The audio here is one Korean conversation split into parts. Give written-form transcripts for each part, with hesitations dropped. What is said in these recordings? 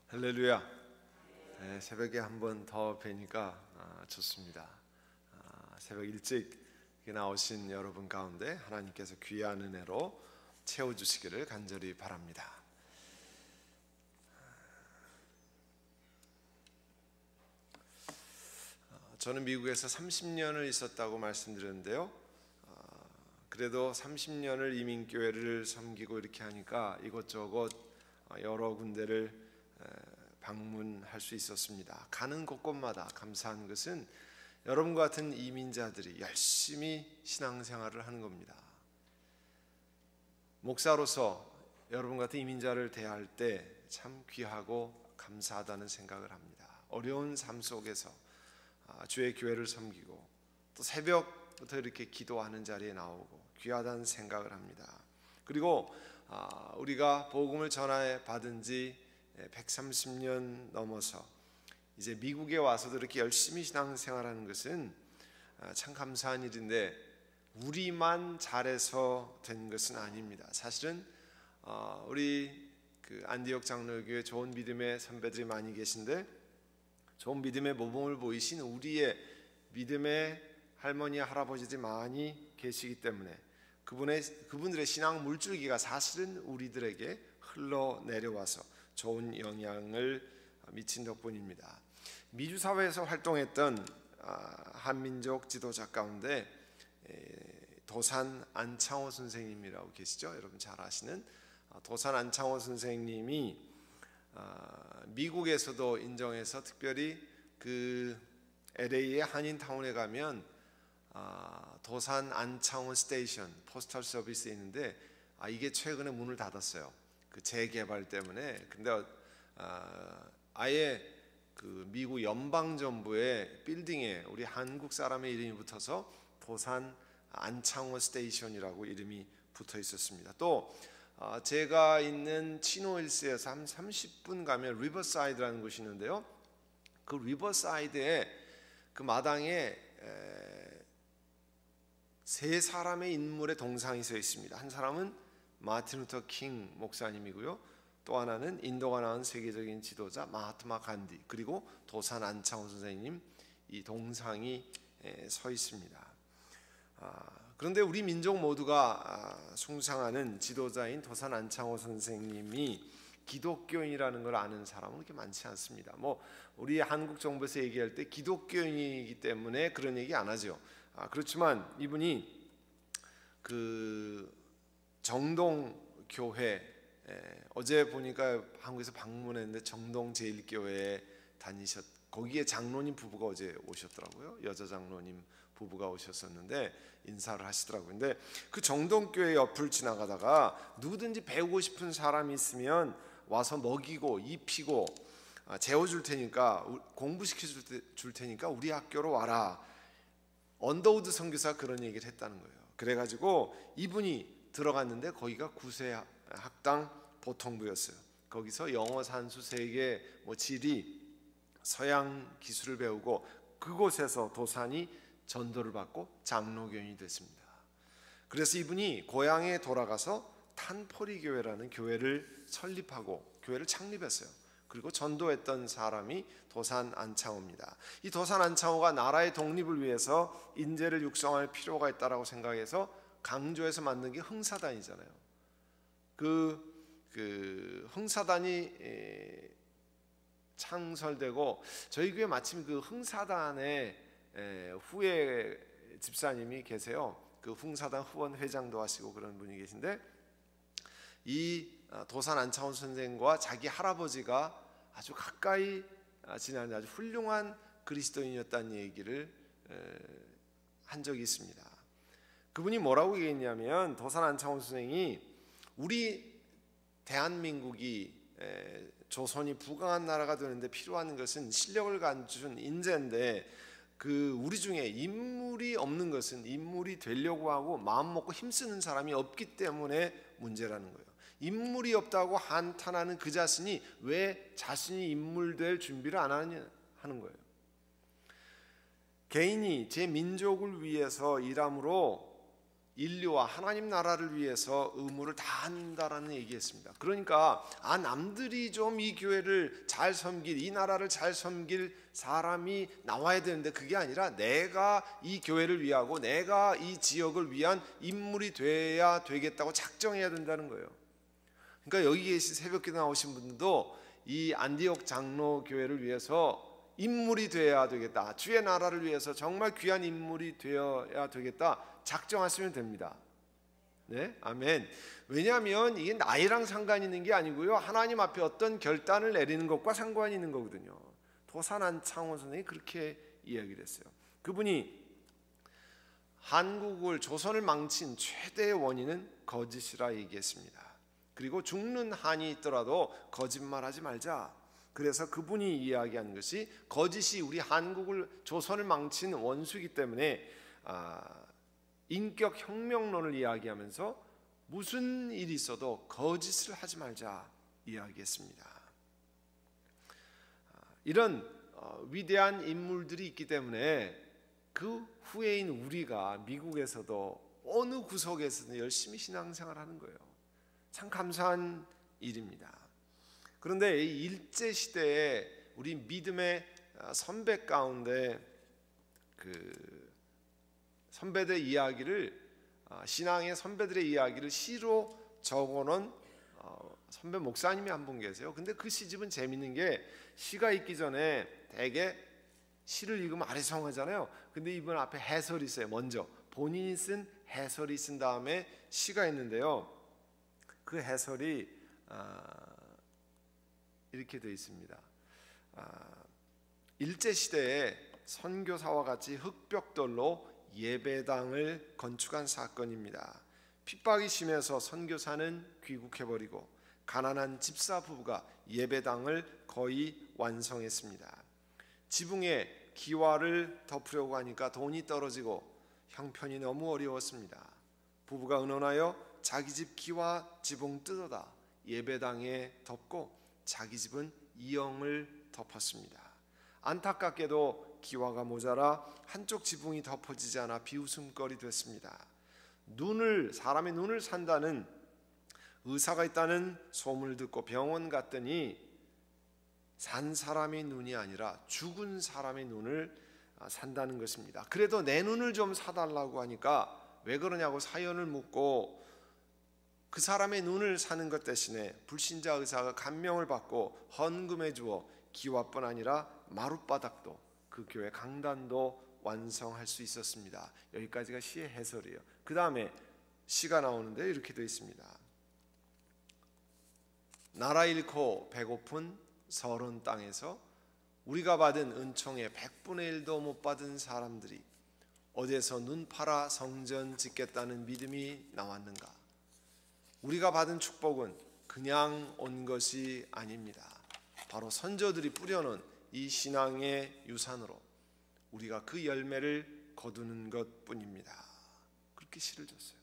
할렐루야. 네, 새벽에 한 번 더 뵈니까 좋습니다. 새벽 일찍 나오신 여러분 가운데 하나님께서 귀한 은혜로 채워주시기를 간절히 바랍니다. 저는 미국에서 30년을 있었다고 말씀드렸는데요. 그래도 30년을 이민교회를 섬기고 이렇게 하니까 이것저것 여러 군데를 방문할 수 있었습니다. 가는 곳곳마다 감사한 것은 여러분과 같은 이민자들이 열심히 신앙생활을 하는 겁니다. 목사로서 여러분 같은 이민자를 대할 때 참 귀하고 감사하다는 생각을 합니다. 어려운 삶 속에서 주의 교회를 섬기고 또 새벽부터 이렇게 기도하는 자리에 나오고 귀하다는 생각을 합니다. 그리고 우리가 복음을 전해 받은 지 130년 넘어서 이제 미국에 와서도 이렇게 열심히 신앙생활하는 것은 참 감사한 일인데 우리만 잘해서 된 것은 아닙니다. 사실은 우리 안디옥 장로교회 좋은 믿음의 선배들이 많이 계신데 좋은 믿음의 모범을 보이신 우리의 믿음의 할머니 할아버지들이 많이 계시기 때문에 그분들의 신앙 물줄기가 사실은 우리들에게 흘러내려와서 좋은 영향을 미친 덕분입니다. 미주 사회에서 활동했던 한민족 지도자 가운데 도산 안창호 선생님이라고 계시죠? 여러분 잘 아시는 도산 안창호 선생님이 미국에서도 인정해서 특별히 그 LA의 한인타운에 가면 도산 안창호 스테이션 포스탈 서비스에 있는데 이게 최근에 문을 닫았어요. 그 재개발 때문에. 근데 아예 그 미국 연방정부의 빌딩에 우리 한국 사람의 이름이 붙어서 도산 안창호 스테이션이라고 이름이 붙어 있었습니다. 또 제가 있는 치노힐스에서 한 30분 가면 리버사이드라는 곳이 있는데요. 그 리버사이드에 그 마당에 세 사람의 인물의 동상이 서 있습니다. 한 사람은 마틴 루터 킹 목사님이고요. 또 하나는 인도가 낳은 세계적인 지도자 마하트마 간디, 그리고 도산 안창호 선생님, 이 동상이 서 있습니다. 그런데 우리 민족 모두가 숭상하는 지도자인 도산 안창호 선생님이 기독교인이라는 걸 아는 사람은 그렇게 많지 않습니다. 우리 한국 정부에서 얘기할 때 기독교인이기 때문에 그런 얘기 안 하죠. 그렇지만 이분이 그 정동교회, 어제 보니까 한국에서 방문했는데 정동제일교회에 거기에 장로님 부부가 어제 오셨더라고요. 여자 장로님 부부가 오셨었는데 인사를 하시더라고요. 근데 그 정동교회 옆을 지나가다가 누구든지 배우고 싶은 사람이 있으면 와서 먹이고 입히고 재워줄 테니까, 공부시켜줄 테니까 우리 학교로 와라. 언더우드 선교사가 그런 얘기를 했다는 거예요. 그래가지고 이분이 들어갔는데 거기가 구세 학당 보통부였어요. 거기서 영어, 산수, 세계, 지리, 서양 기술을 배우고 그곳에서 도산이 전도를 받고 장로교인이 됐습니다. 그래서 이분이 고향에 돌아가서 탄포리 교회라는 교회를 설립하고 교회를 창립했어요. 그리고 전도했던 사람이 도산 안창호입니다. 이 도산 안창호가 나라의 독립을 위해서 인재를 육성할 필요가 있다라고 생각해서 강조해서 만든 게 흥사단이잖아요. 그 흥사단이 창설되고 저희 교회 마침 그 흥사단의 후에 집사님이 계세요. 그 흥사단 후원 회장도 하시고 그런 분이 계신데, 이 도산 안창호 선생과 자기 할아버지가 아주 가까이 지나는 아주 훌륭한 그리스도인이었다는 얘기를 한 적이 있습니다. 그분이 뭐라고 얘기했냐면, 도산 안창호 선생이 우리 대한민국이 조선이 부강한 나라가 되는데 필요한 것은 실력을 갖춘 인재인데, 우리 중에 인물이 없는 것은, 인물이 되려고 하고 마음 먹고 힘쓰는 사람이 없기 때문에 문제라는 거예요. 인물이 없다고 한탄하는 그 자신이 왜 자신이 인물 될 준비를 안 하느냐 하는 거예요. 개인이 제 민족을 위해서 일함으로 인류와 하나님 나라를 위해서 의무를 다한다라는 얘기했습니다. 그러니까 남들이 좀 이 교회를 잘 섬길, 이 나라를 잘 섬길 사람이 나와야 되는데 그게 아니라 내가 이 교회를 위하고 내가 이 지역을 위한 인물이 돼야 되겠다고 작정해야 된다는 거예요. 그러니까 여기 계신 새벽기도 나오신 분들도 이 안디옥 장로 교회를 위해서 인물이 되어야 되겠다, 주의 나라를 위해서 정말 귀한 인물이 되어야 되겠다 작정하시면 됩니다. 네, 아멘. 왜냐하면 이게 나이랑 상관이 있는 게 아니고요, 하나님 앞에 어떤 결단을 내리는 것과 상관이 있는 거거든요. 도산 안창호 선생이 그렇게 이야기를 했어요. 그분이 한국을, 조선을 망친 최대의 원인은 거짓이라 얘기했습니다. 그리고 죽는 한이 있더라도 거짓말하지 말자. 그래서 그분이 이야기한 것이 거짓이 우리 한국을, 조선을 망친 원수이기 때문에 인격 혁명론을 이야기하면서 무슨 일이 있어도 거짓을 하지 말자 이야기했습니다. 이런 위대한 인물들이 있기 때문에 그 후예인 우리가 미국에서도 어느 구석에서든 열심히 신앙생활하는 거예요. 참 감사한 일입니다. 그런데 이 일제 시대에 우리 믿음의 선배 가운데 그 선배들 이야기를, 신앙의 선배들의 이야기를 시로 적어놓은 선배 목사님이 한 분 계세요. 근데 그 시집은 재밌는 게 시가 있기 전에 대개 시를 읽으면 아리송하잖아요. 근데 이분 앞에 해설이 있어요. 먼저 본인이 쓴 해설이 있은 다음에 시가 있는데요. 그 해설이 이렇게 되어 있습니다. 일제시대에 선교사와 같이 흙벽돌로 예배당을 건축한 사건입니다. 핍박이 심해서 선교사는 귀국해버리고 가난한 집사 부부가 예배당을 거의 완성했습니다. 지붕에 기와를 덮으려고 하니까 돈이 떨어지고 형편이 너무 어려웠습니다. 부부가 의논하여 자기 집 기와 지붕 뜯어다 예배당에 덮고 자기 집은 이영을 덮었습니다. 안타깝게도 기와가 모자라 한쪽 지붕이 덮어지지 않아 비웃음거리 됐습니다. 사람의 눈을 산다는, 의사가 있다는 소문을 듣고 병원 갔더니 산 사람의 눈이 아니라 죽은 사람의 눈을 산다는 것입니다. 그래도 내 눈을 좀 사달라고 하니까 왜 그러냐고 사연을 묻고 그 사람의 눈을 사는 것 대신에 불신자 의사가 감명을 받고 헌금해 주어 기와뿐 아니라 마룻바닥도, 그 교회 강단도 완성할 수 있었습니다. 여기까지가 시의 해설이에요. 그 다음에 시가 나오는데 이렇게 되어 있습니다. 나라 잃고 배고픈 서론 땅에서 우리가 받은 은총의 100분의 1도 못 받은 사람들이 어디에서 눈 팔아 성전 짓겠다는 믿음이 나왔는가? 우리가 받은 축복은 그냥 온 것이 아닙니다. 바로 선조들이 뿌려놓은 이 신앙의 유산으로 우리가 그 열매를 거두는 것뿐입니다. 그렇게 시를 줬어요.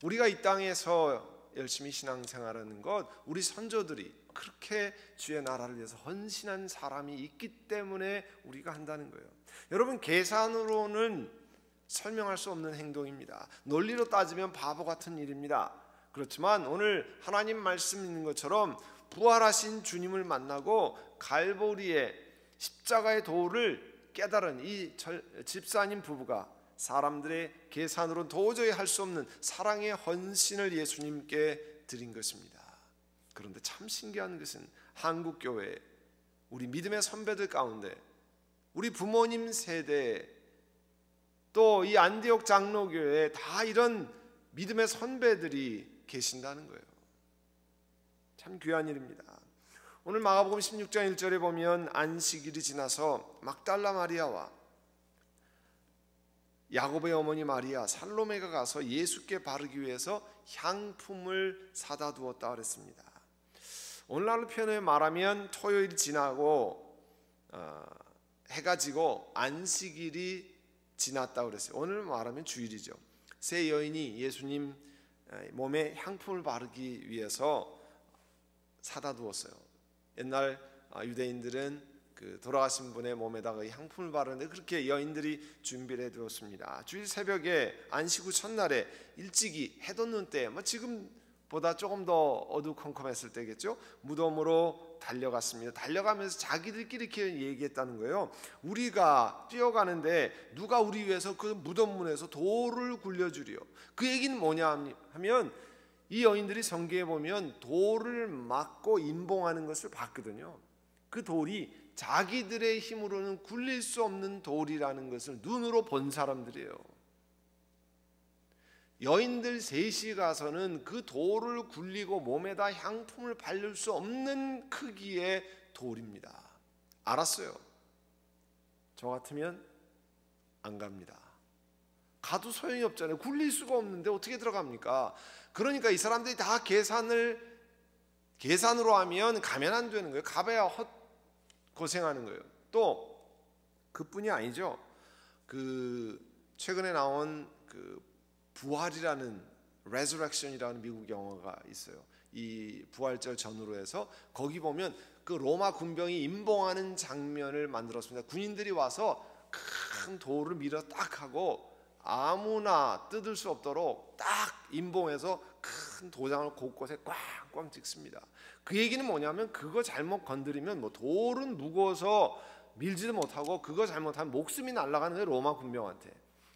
우리가 이 땅에서 열심히 신앙생활하는 것, 우리 선조들이 그렇게 주의 나라를 위해서 헌신한 사람이 있기 때문에 우리가 한다는 거예요. 여러분, 계산으로는 설명할 수 없는 행동입니다. 논리로 따지면 바보 같은 일입니다. 그렇지만 오늘 하나님 말씀 있는 것처럼 부활하신 주님을 만나고 갈보리의 십자가의 도를 깨달은 이 집사님 부부가 사람들의 계산으로는 도저히 할 수 없는 사랑의 헌신을 예수님께 드린 것입니다. 그런데 참 신기한 것은 한국교회, 우리 믿음의 선배들 가운데, 우리 부모님 세대, 또 이 안디옥 장로교회에 다 이런 믿음의 선배들이 계신다는 거예요. 참 귀한 일입니다. 오늘 마가복음 16장 1절에 보면 안식일이 지나서 막달라 마리아와 야곱의 어머니 마리아, 살로메가 가서 예수께 바르기 위해서 향품을 사다 두었다 그랬습니다. 오늘날로 표현해 말하면 토요일이 지나고 해가 지고 안식일이 지났다 그랬어요. 오늘 말하면 주일이죠. 세 여인이 예수님 몸에 향품을 바르기 위해서 사다 두었어요. 옛날 유대인들은 그 돌아가신 분의 몸에다가 이 향품을 바르는데 그렇게 여인들이 준비를 해두었습니다. 주일 새벽에 안식 후 첫날에 일찍이 해 돋는 때, 지금보다 조금 더 어두컴컴했을 때겠죠. 무덤으로 달려갔습니다. 달려가면서 자기들끼리 이렇게 얘기했다는 거예요. 우리가 뛰어가는데 누가 우리 위해서 그 무덤 문에서 돌을 굴려주리요. 그 얘기는 뭐냐 하면 이 여인들이 성경에 보면 돌을 맞고 임봉하는 것을 봤거든요. 그 돌이 자기들의 힘으로는 굴릴 수 없는 돌이라는 것을 눈으로 본 사람들이에요. 여인들 셋이 가서는 그 돌을 굴리고 몸에다 향품을 바를 수 없는 크기의 돌입니다. 알았어요. 저 같으면 안 갑니다. 가도 소용이 없잖아요. 굴릴 수가 없는데 어떻게 들어갑니까? 그러니까 이 사람들이 다 계산으로 하면 가면 안 되는 거예요. 가봐야 고생하는 거예요. 또 그뿐이 아니죠. 그 최근에 나온 그 부활이라는 resurrection이라는 미국 영화가 있어요. 이 부활절 전후로 해서 거기 보면 그 로마 군병이 임봉하는 장면을 만들었습니다. 군인들이 와서 큰 돌을 밀어 딱 하고 아무나 뜯을 수 없도록 딱 임봉해서 큰 도장을 곳곳에 꽝꽝 찍습니다. 그 얘기는 뭐냐면 그거 잘못 건드리면 돌은 무거워서 밀지도 못하고 그거 잘못하면 목숨이 날아가는 거예요, 로마 군병한테.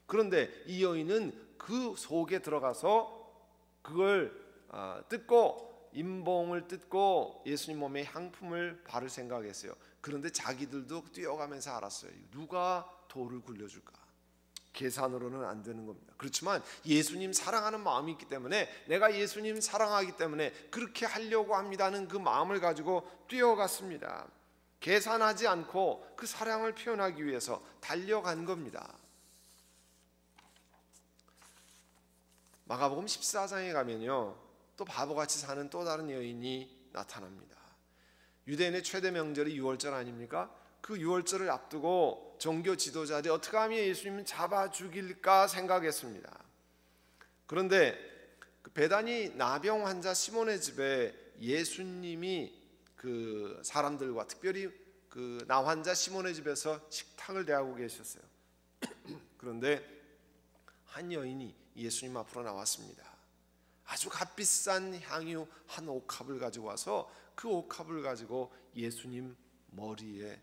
그런데 이 여인은 그 속에 들어가서 그걸 뜯고 임봉을 뜯고 예수님 몸에 향품을 바를 생각했어요. 그런데 자기들도 뛰어가면서 알았어요. 누가 돌을 굴려줄까? 계산으로는 안 되는 겁니다. 그렇지만 예수님 사랑하는 마음이 있기 때문에 내가 예수님 사랑하기 때문에 그렇게 하려고 합니다는 그 마음을 가지고 뛰어갔습니다. 계산하지 않고 그 사랑을 표현하기 위해서 달려간 겁니다. 마가복음 14장에 가면요, 또 바보같이 사는 또 다른 여인이 나타납니다. 유대인의 최대 명절이 유월절 아닙니까? 그 유월절을 앞두고 종교 지도자들이 어떻게 하면 예수님을 잡아 죽일까 생각했습니다. 그런데 그 베다니 나병 환자 시몬의 집에 예수님이 그 사람들과 특별히 그 나 환자 시몬의 집에서 식탁을 대하고 계셨어요. 그런데 한 여인이 예수님 앞으로 나왔습니다. 아주 값비싼 향유 한 옥합을 가지고 와서 그 옥합을 가지고 예수님 머리에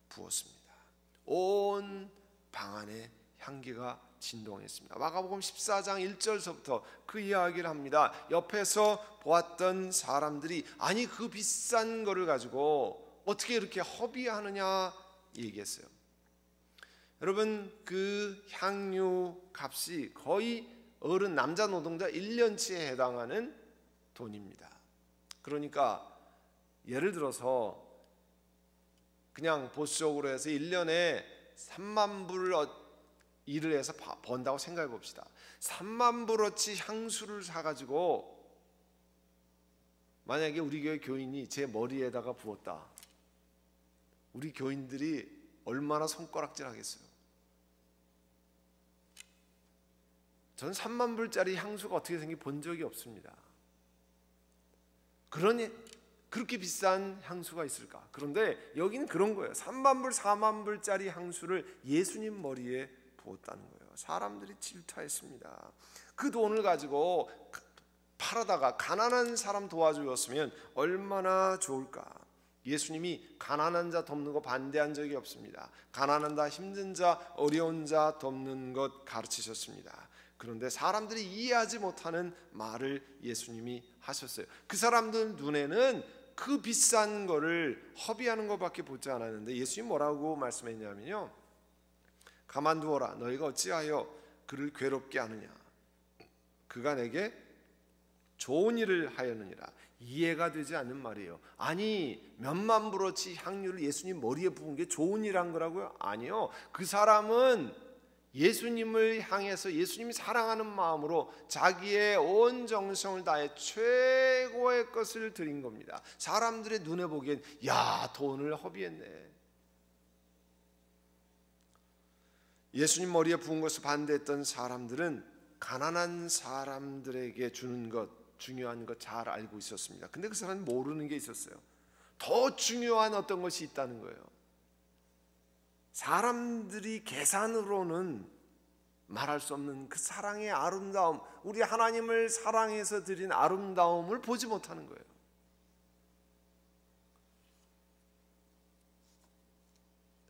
부었습니다. 온 방 안에 향기가 진동했습니다. 마가복음 14장 1절서부터 그 이야기를 합니다. 옆에서 보았던 사람들이 아니 그 비싼 거를 가지고 어떻게 이렇게 허비하느냐 얘기했어요. 여러분 그 향유 값이 거의 어른 남자 노동자 1년치에 해당하는 돈입니다. 그러니까 예를 들어서 그냥 보수적으로 해서 1년에 3만 불 일을 해서 번다고 생각해 봅시다. 3만 불어치 향수를 사가지고 만약에 우리 교회 교인이 제 머리에다가 부었다. 우리 교인들이 얼마나 손가락질 하겠어요. 저는 3만 불짜리 향수가 어떻게 생긴지 본 적이 없습니다. 그러니 그렇게 비싼 향수가 있을까? 그런데 여기는 그런 거예요. 3만 불, 4만 불짜리 향수를 예수님 머리에 부었다는 거예요. 사람들이 질투했습니다. 그 돈을 가지고 팔아다가 가난한 사람 도와주었으면 얼마나 좋을까? 예수님이 가난한 자 돕는 거 반대한 적이 없습니다. 가난한 자, 힘든 자, 어려운 자 돕는 것 가르치셨습니다. 그런데 사람들이 이해하지 못하는 말을 예수님이 하셨어요. 그 사람들 눈에는 그 비싼 거를 허비하는 것밖에 보지 않았는데 예수님이 뭐라고 말씀했냐면요, 가만두어라. 너희가 어찌하여 그를 괴롭게 하느냐. 그가 내게 좋은 일을 하였느니라. 이해가 되지 않는 말이에요. 아니 몇만 불어치 향유를 예수님 머리에 부은 게 좋은 일한 거라고요? 아니요. 그 사람은 예수님을 향해서 예수님이 사랑하는 마음으로 자기의 온 정성을 다해 최고의 것을 드린 겁니다. 사람들의 눈에 보기엔 야 돈을 허비했네. 예수님 머리에 부은 것을 반대했던 사람들은 가난한 사람들에게 주는 것, 중요한 것 잘 알고 있었습니다. 근데 그 사람은 모르는 게 있었어요. 더 중요한 어떤 것이 있다는 거예요. 사람들이 계산으로는 말할 수 없는 그 사랑의 아름다움, 우리 하나님을 사랑해서 드린 아름다움을 보지 못하는 거예요.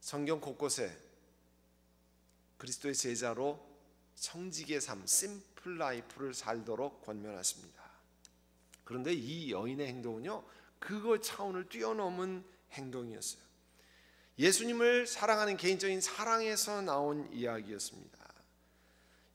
성경 곳곳에 그리스도의 제자로 청지기의 삶, 심플 라이프를 살도록 권면하십니다. 그런데 이 여인의 행동은요, 그거 차원을 뛰어넘은 행동이었어요. 예수님을 사랑하는 개인적인 사랑에서 나온 이야기였습니다.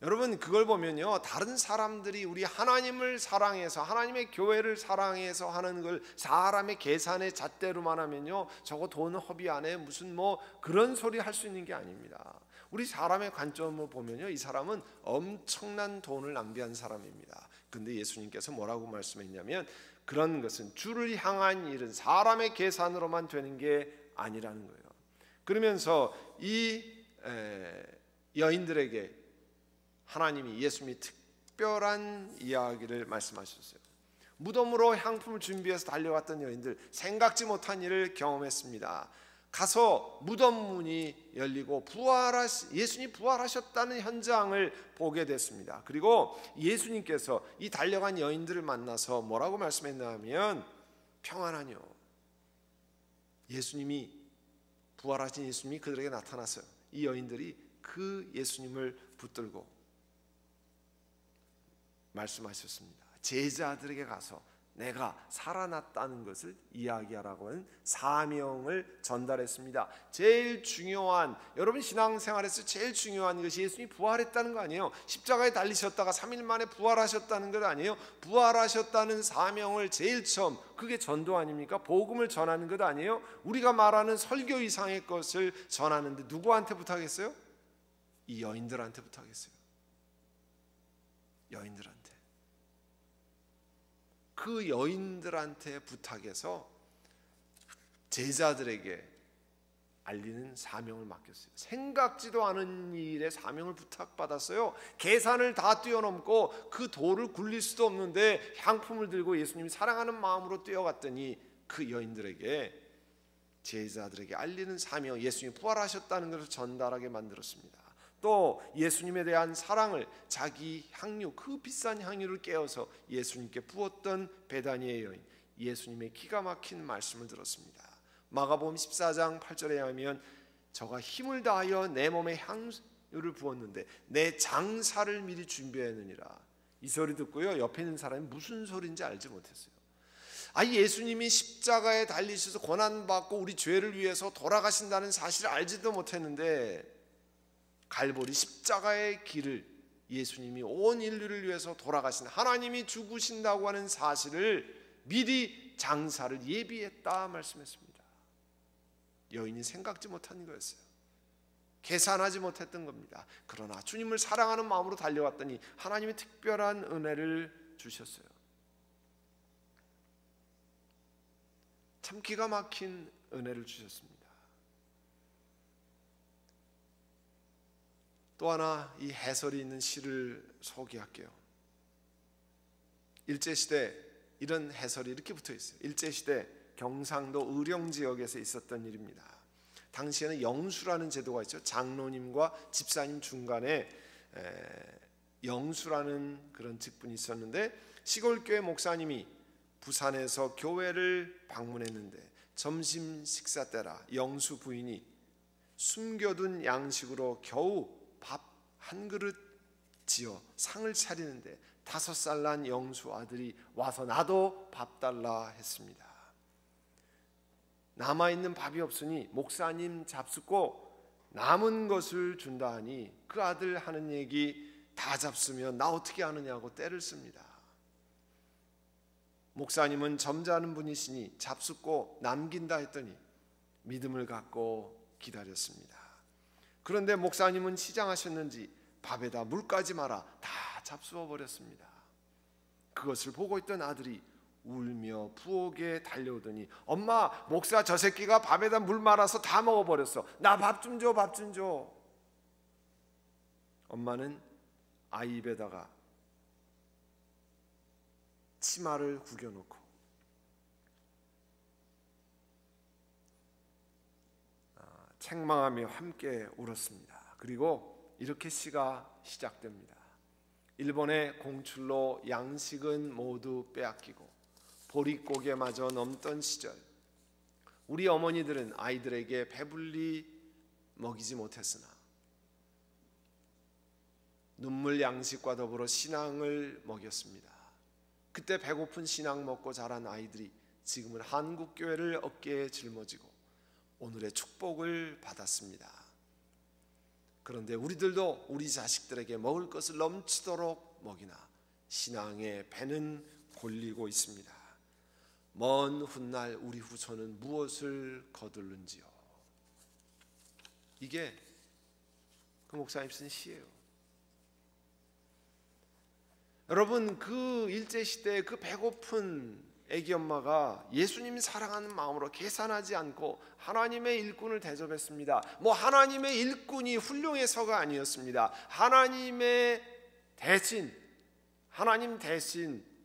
여러분, 그걸 보면요, 다른 사람들이 우리 하나님을 사랑해서, 하나님의 교회를 사랑해서 하는 걸 사람의 계산의 잣대로만 하면요, 저거 돈 허비 안 해, 무슨 그런 소리 할 수 있는 게 아닙니다. 우리 사람의 관점을 보면요, 이 사람은 엄청난 돈을 낭비한 사람입니다. 근데 예수님께서 뭐라고 말씀했냐면, 그런 것은 주를 향한 일은 사람의 계산으로만 되는 게 아니라는 거예요. 그러면서 이 여인들에게 하나님이, 예수님이 특별한 이야기를 말씀하셨어요. 무덤으로 향품을 준비해서 달려갔던 여인들, 생각지 못한 일을 경험했습니다. 가서 무덤 문이 열리고 예수님이 부활하셨다는 현장을 보게 됐습니다. 그리고 예수님께서 이 달려간 여인들을 만나서 뭐라고 말씀했냐면, 평안하뇨. 예수님이, 부활하신 예수님이 그들에게 나타났어요. 이 여인들이 그 예수님을 붙들고 말씀하셨습니다. 제자들에게 가서 내가 살아났다는 것을 이야기하라고 하는 사명을 전달했습니다. 제일 중요한, 여러분 신앙생활에서 제일 중요한 것이 예수님이 부활했다는 거 아니에요. 십자가에 달리셨다가 3일 만에 부활하셨다는 것 아니에요. 부활하셨다는 사명을 제일 처음, 그게 전도 아닙니까? 복음을 전하는 것 아니에요. 우리가 말하는 설교 이상의 것을 전하는데 누구한테 부탁했어요? 이 여인들한테 부탁했어요. 여인들한테. 그 여인들한테 부탁해서 제자들에게 알리는 사명을 맡겼어요. 생각지도 않은 일에 사명을 부탁받았어요. 계산을 다 뛰어넘고 그 돌을 굴릴 수도 없는데 향품을 들고 예수님이 사랑하는 마음으로 뛰어갔더니 그 여인들에게, 제자들에게 알리는 사명, 예수님이 부활하셨다는 것을 전달하게 만들었습니다. 또 예수님에 대한 사랑을, 자기 향유, 그 비싼 향유를 깨어서 예수님께 부었던 베다니의 여인, 예수님의 기가 막힌 말씀을 들었습니다. 마가복음 14장 8절에 하면, 저가 힘을 다하여 내 몸에 향유를 부었는데 내 장사를 미리 준비했느니라. 이 소리 듣고요, 옆에 있는 사람이 무슨 소리인지 알지 못했어요. 예수님이 십자가에 달리셔서 고난받고 우리 죄를 위해서 돌아가신다는 사실을 알지도 못했는데, 갈보리 십자가의 길을, 예수님이 온 인류를 위해서 돌아가신, 하나님이 죽으신다고 하는 사실을 미리 장사를 예비했다 말씀했습니다. 여인이 생각지 못한 거였어요. 계산하지 못했던 겁니다. 그러나 주님을 사랑하는 마음으로 달려왔더니 하나님이 특별한 은혜를 주셨어요. 참 기가 막힌 은혜를 주셨습니다. 또 하나 이 해설이 있는 시를 소개할게요. 일제시대 이런 해설이 이렇게 붙어 있어요. 일제시대 경상도 의령 지역에서 있었던 일입니다. 당시에는 영수라는 제도가 있죠. 장로님과 집사님 중간에 영수라는 그런 직분이 있었는데, 시골교회 목사님이 부산에서 교회를 방문했는데 점심 식사 때라 영수 부인이 숨겨둔 양식으로 겨우 밥 한 그릇 지어 상을 차리는데 5살 난 영수 아들이 와서 나도 밥 달라 했습니다. 남아있는 밥이 없으니 목사님 잡숫고 남은 것을 준다 하니 그 아들 하는 얘기 다 잡수면 나 어떻게 하느냐고 떼를 씁니다. 목사님은 점잖은 분이시니 잡숫고 남긴다 했더니 믿음을 갖고 기다렸습니다. 그런데 목사님은 시장하셨는지 밥에다 물까지 말아 다 잡수어 버렸습니다. 그것을 보고 있던 아들이 울며 부엌에 달려오더니, 엄마, 목사 저 새끼가 밥에다 물 말아서 다 먹어버렸어. 나 밥 좀 줘, 밥 좀 줘. 엄마는 아이 입에다가 치마를 구겨놓고 책망하며 함께 울었습니다. 그리고 이렇게 시가 시작됩니다. 일본의 공출로 양식은 모두 빼앗기고 보릿고개마저 넘던 시절, 우리 어머니들은 아이들에게 배불리 먹이지 못했으나 눈물 양식과 더불어 신앙을 먹였습니다. 그때 배고픈 신앙 먹고 자란 아이들이 지금은 한국교회를 어깨에 짊어지고 오늘의 축복을 받았습니다. 그런데 우리들도 우리 자식들에게 먹을 것을 넘치도록 먹이나 신앙의 배는 골리고 있습니다. 먼 훗날 우리 후손은 무엇을 거둘는지요. 이게 그 목사님 쓴 시예요. 여러분, 그 일제시대에 그 배고픈 애기 엄마가 예수님 사랑하는 마음으로 계산하지 않고 하나님의 일꾼을 대접했습니다. 하나님의 일꾼이 훌륭해서가 아니었습니다. 하나님 대신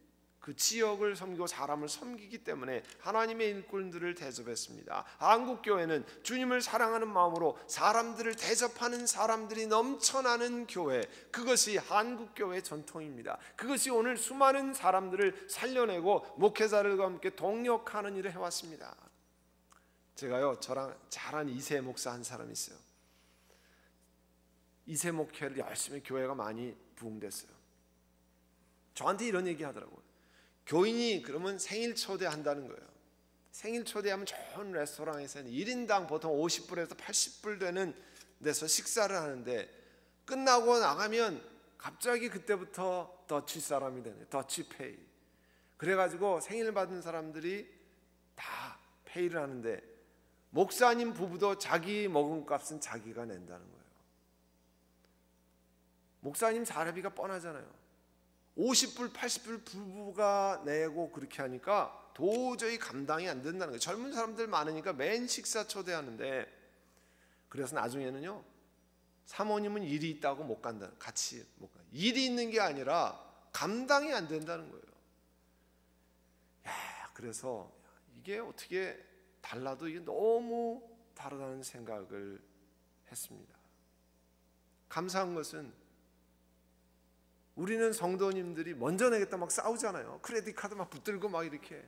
그 지역을 섬기고 사람을 섬기기 때문에 하나님의 일꾼들을 대접했습니다. 한국교회는 주님을 사랑하는 마음으로 사람들을 대접하는 사람들이 넘쳐나는 교회, 그것이 한국교회의 전통입니다. 그것이 오늘 수많은 사람들을 살려내고 목회자들과 함께 동역하는 일을 해왔습니다. 제가요, 저랑 잘한 이세 목사 한 사람이 있어요. 이세 목회를 열심히 교회가 많이 부흥됐어요. 저한테 이런 얘기 하더라고요. 교인이 그러면 생일 초대한다는 거예요. 생일 초대하면 좋은 레스토랑에서는 1인당 보통 50불에서 80불 되는 데서 식사를 하는데 끝나고 나가면 갑자기 그때부터 더치 사람이 되네. 더치 페이. 그래가지고 생일 받은 사람들이 다 페이를 하는데 목사님 부부도 자기 먹은 값은 자기가 낸다는 거예요. 목사님 사례비가 뻔하잖아요. 50불, 80불 부부가 내고 그렇게 하니까 도저히 감당이 안 된다는 거예요. 젊은 사람들 많으니까 맨 식사 초대하는데, 그래서 나중에는요, 사모님은 일이 있다고 못 간다. 같이 못 가. 일이 있는 게 아니라 감당이 안 된다는 거예요. 그래서 이게 어떻게 달라도 이게 너무 다르다는 생각을 했습니다. 감사한 것은 우리는 성도님들이 먼저 내겠다 막 싸우잖아요. 크레딧 카드 막 붙들고 막 이렇게.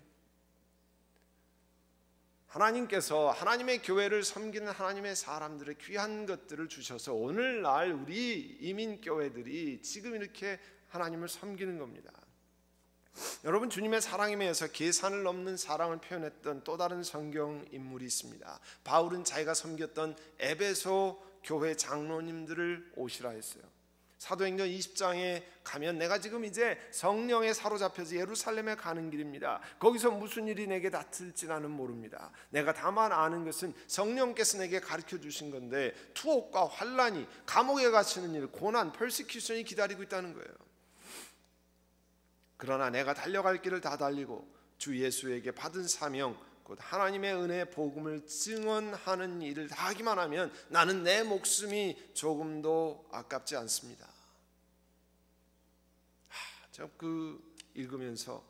하나님께서 하나님의 교회를 섬기는 하나님의 사람들의 귀한 것들을 주셔서 오늘날 우리 이민교회들이 지금 이렇게 하나님을 섬기는 겁니다. 여러분, 주님의 사랑에 의해서 계산을 넘는 사랑을 표현했던 또 다른 성경 인물이 있습니다. 바울은 자기가 섬겼던 에베소 교회 장로님들을 오시라 했어요. 사도행전 20장에 가면 내가 지금 이제 성령에 사로잡혀서 예루살렘에 가는 길입니다. 거기서 무슨 일이 내게 닥칠지 나는 모릅니다. 내가 다만 아는 것은 성령께서 내게 가르쳐 주신 건데 투옥과 환란이, 감옥에 갇히는 일, 고난, 퍼시큐션이 기다리고 있다는 거예요. 그러나 내가 달려갈 길을 다 달리고 주 예수에게 받은 사명, 곧 하나님의 은혜의 복음을 증언하는 일을 다 하기만 하면 나는 내 목숨이 조금도 아깝지 않습니다. 제가 그 읽으면서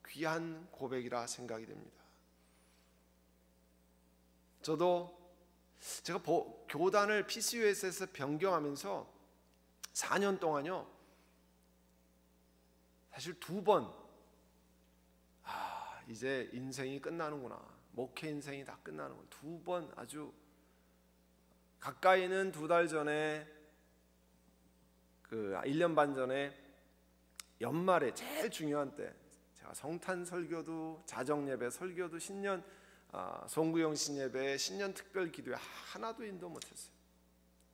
귀한 고백이라 생각이 됩니다. 저도 제가 교단을 PCUS에서 변경하면서 4년 동안요, 사실 2번 이제 인생이 끝나는구나, 목회 인생이 다 끝나는구나, 2번 아주 가까이는 2달 전에 1년 반 전에 연말에 제일 중요한 때, 제가 성탄 설교도 자정 예배 설교도 신년 송구영 신예배 신년 특별 기도에 하나도 인도 못했어요.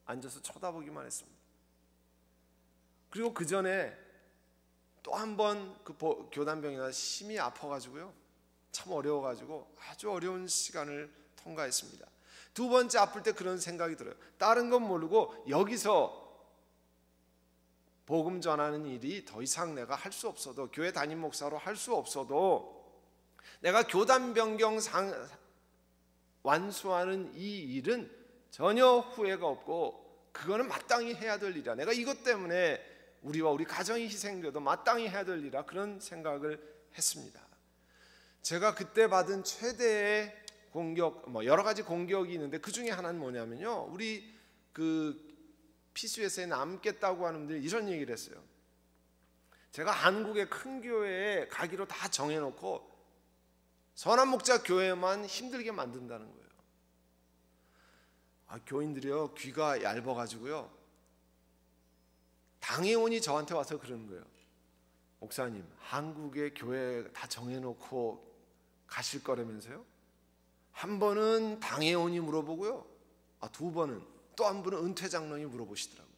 앉아서 쳐다보기만 했습니다. 그리고 그 전에 또 한 번 그 교단병이나 심히 아파가지고요, 참 어려워가지고 아주 어려운 시간을 통과했습니다. 2번째 아플 때 그런 생각이 들어요. 다른 건 모르고 여기서 복음 전하는 일이 더 이상 내가 할 수 없어도, 교회 담임 목사로 할 수 없어도 내가 교단 변경 완수하는 이 일은 전혀 후회가 없고 그거는 마땅히 해야 될 일이야. 내가 이것 때문에 우리와 우리 가정이 희생돼도 마땅히 해야 될 일이라, 그런 생각을 했습니다. 제가 그때 받은 최대의 공격, 여러 가지 공격이 있는데 그 중에 하나는 뭐냐면요, 우리 그 PCUS에 남겠다고 하는 분들이 이런 얘기를 했어요. 제가 한국의 큰 교회에 가기로 다 정해놓고 선한 목자 교회만 힘들게 만든다는 거예요. 교인들이요, 귀가 얇아가지고요, 당회원이 저한테 와서 그러는 거예요. 목사님, 한국의 교회 다 정해놓고 가실 거라면서요? 한 번은 당회원이 물어보고요, 두 번은 또 한 번은 은퇴 장로님이 물어보시더라고요.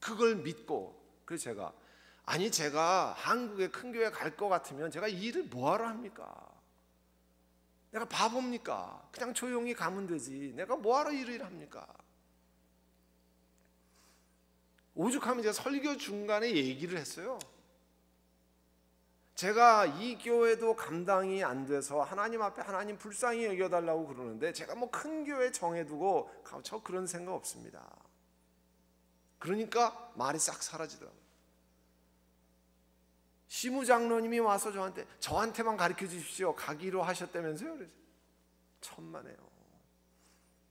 그걸 믿고, 그래서 제가 한국의 큰 교회 갈 것 같으면 제가 이 일을 뭐하러 합니까? 내가 바보입니까? 그냥 조용히 가면 되지, 내가 뭐하러 일을 합니까? 오죽하면 제가 설교 중간에 얘기를 했어요. 제가 이 교회도 감당이 안 돼서 하나님 앞에 하나님 불쌍히 여겨달라고 그러는데, 제가 큰 교회 정해두고 저 그런 생각 없습니다. 그러니까 말이 싹 사라지더라고요. 시무장로님이 와서 저한테만 가르쳐 주십시오 가기로 하셨다면서요. 그래서 천만에요.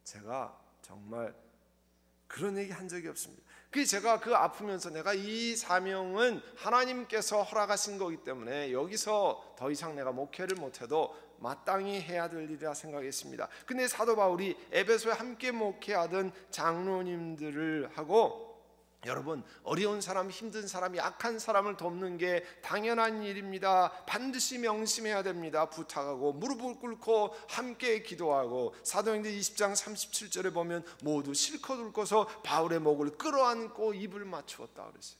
제가 정말 그런 얘기 한 적이 없습니다. 제가 아프면서 내가 이 사명은 하나님께서 허락하신 거기 때문에 여기서 더 이상 내가 목회를 못해도 마땅히 해야 될 일이라 생각했습니다. 근데 사도 바울이 에베소에 함께 목회하던 장로님들을 하고, 여러분, 어려운 사람, 힘든 사람, 약한 사람을 돕는 게 당연한 일입니다. 반드시 명심해야 됩니다. 부탁하고 무릎을 꿇고 함께 기도하고, 사도행전 20장 37절에 보면 모두 실컷 꿇고서 바울의 목을 끌어안고 입을 맞추었다 그랬어요.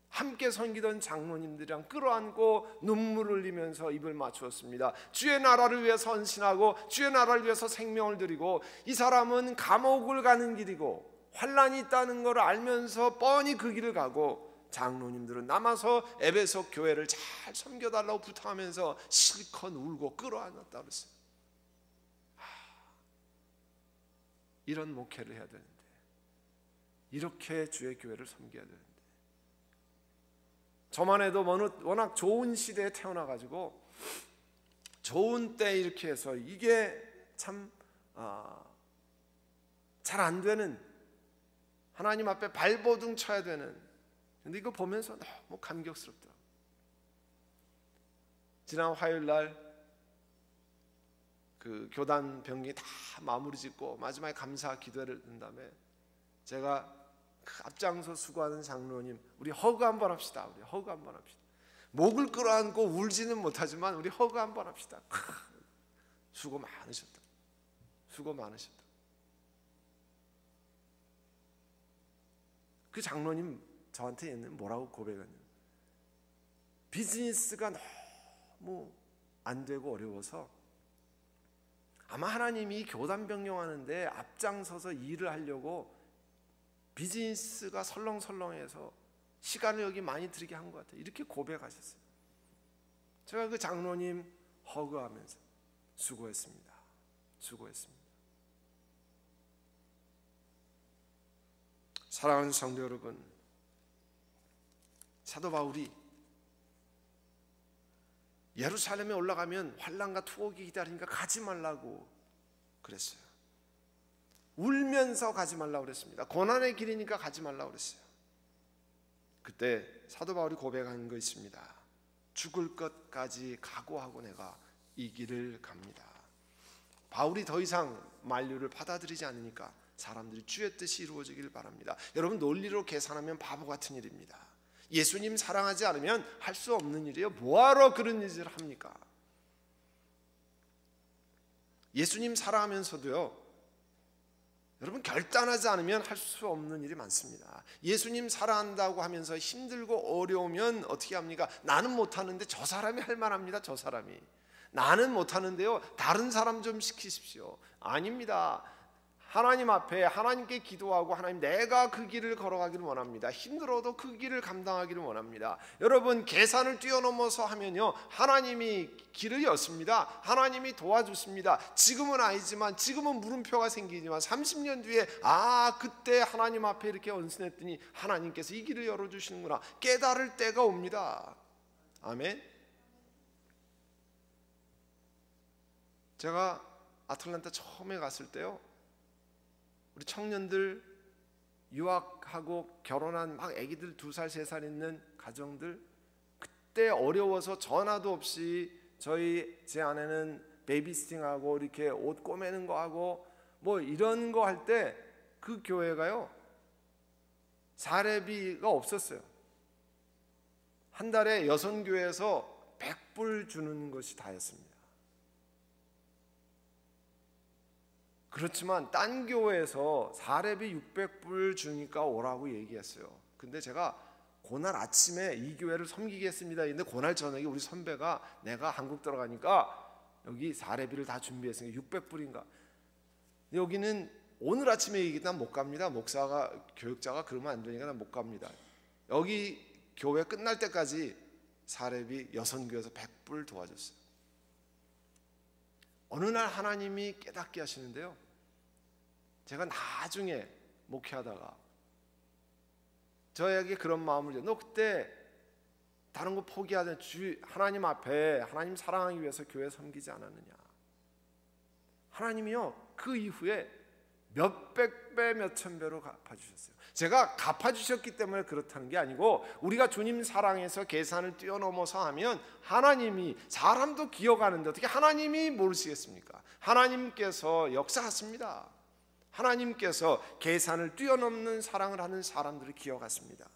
함께 섬기던 장로님들이랑 끌어안고 눈물을 흘리면서 입을 맞추었습니다. 주의 나라를 위해서 헌신하고 주의 나라를 위해서 생명을 드리고, 이 사람은 감옥을 가는 길이고 환란이 있다는 걸 알면서 뻔히 그 길을 가고, 장로님들은 남아서 에베소 교회를 잘 섬겨달라고 부탁하면서 실컷 울고 끌어안았다 그랬어요. 이런 목회를 해야 되는데, 이렇게 주의 교회를 섬겨야 되는데, 저만 해도 워낙 좋은 시대에 태어나가지고 좋은 때 이렇게 해서 이게 참 잘 안 되는, 하나님 앞에 발버둥 쳐야 되는, 근데 이거 보면서 너무 감격스럽더라고요. 지난 화요일 날 그 교단 병기 다 마무리 짓고 마지막에 감사 기도를 든 다음에 제가 그 앞장서 수고하는 장로님, 우리 허그 한번 합시다. 우리 허그 한번 합시다. 목을 끌어안고 울지는 못하지만 우리 허그 한번 합시다. 수고 많으셨다. 수고 많으셨다. 그 장로님 저한테 뭐라고 고백했냐면, 비즈니스가 너무 안 되고 어려워서 아마 하나님이 교단 병영하는데 앞장서서 일을 하려고 비즈니스가 설렁설렁해서 시간을 여기 많이 들이게 한 것 같아요. 이렇게 고백하셨어요. 제가 그 장로님 허그하면서 수고했습니다. 수고했습니다. 사랑하는 성도 여러분, 사도 바울이 예루살렘에 올라가면 환난과 투옥이 기다리니까 가지 말라고 그랬어요. 울면서 가지 말라고 그랬습니다. 고난의 길이니까 가지 말라고 그랬어요. 그때 사도 바울이 고백한 거 있습니다. 죽을 것까지 각오하고 내가 이 길을 갑니다. 바울이 더 이상 만류를 받아들이지 않으니까 사람들이 주의 뜻이 이루어지길 바랍니다. 여러분, 논리로 계산하면 바보 같은 일입니다. 예수님 사랑하지 않으면 할 수 없는 일이에요. 뭐하러 그런 일을 합니까? 예수님 사랑하면서도요, 여러분, 결단하지 않으면 할 수 없는 일이 많습니다. 예수님 사랑한다고 하면서 힘들고 어려우면 어떻게 합니까? 나는 못하는데 저 사람이 할 만합니다. 저 사람이. 나는 못하는데요, 다른 사람 좀 시키십시오. 아닙니다. 하나님 앞에 하나님께 기도하고, 하나님, 내가 그 길을 걸어가기를 원합니다. 힘들어도 그 길을 감당하기를 원합니다. 여러분, 계산을 뛰어넘어서 하면요, 하나님이 길을 여십니다. 하나님이 도와주십니다. 지금은 아니지만, 지금은 물음표가 생기지만 30년 뒤에 그때 하나님 앞에 이렇게 언신했더니 하나님께서 이 길을 열어주시는구나 깨달을 때가 옵니다. 아멘. 제가 아틀란타 처음에 갔을 때요, 우리 청년들 유학하고 결혼한 막 아기들 2살 3살 있는 가정들, 그때 어려워서 전화도 없이 제 아내는 베이비시팅하고 이렇게 옷 꼬매는 거 하고 뭐 이런 거 할 때 그 교회가요 사례비가 없었어요. 한 달에 여선교회에서 100불 주는 것이 다였습니다. 그렇지만 딴 교회에서 사례비 600불 주니까 오라고 얘기했어요. 근데 제가 그날 아침에 이 교회를 섬기겠습니다. 근데 그날 저녁에 우리 선배가 내가 한국 들어가니까 여기 사례비를 다 준비했으니까 600불인가. 여기는 오늘 아침에 얘기했다 못 갑니다. 목사가 교육자가 그러면 안 되니까 난 못 갑니다. 여기 교회 끝날 때까지 사례비 여선교회에서 100불 도와줬어요. 어느 날 하나님이 깨닫게 하시는데요, 제가 나중에 목회하다가 저에게 그런 마음을 줘. 너 그때 다른 거 포기하던 하나님 앞에 하나님 사랑하기 위해서 교회 섬기지 않았느냐. 하나님이요 그 이후에 몇백 배 몇천 배로 갚아주셨어요. 제가 갚아주셨기 때문에 그렇다는 게 아니고, 우리가 주님 사랑해서 계산을 뛰어넘어서 하면 하나님이, 사람도 기억하는데 어떻게 하나님이 모르시겠습니까? 하나님께서 역사하십니다. 하나님께서 계산을 뛰어넘는 사랑을 하는 사람들을 기억하십니다.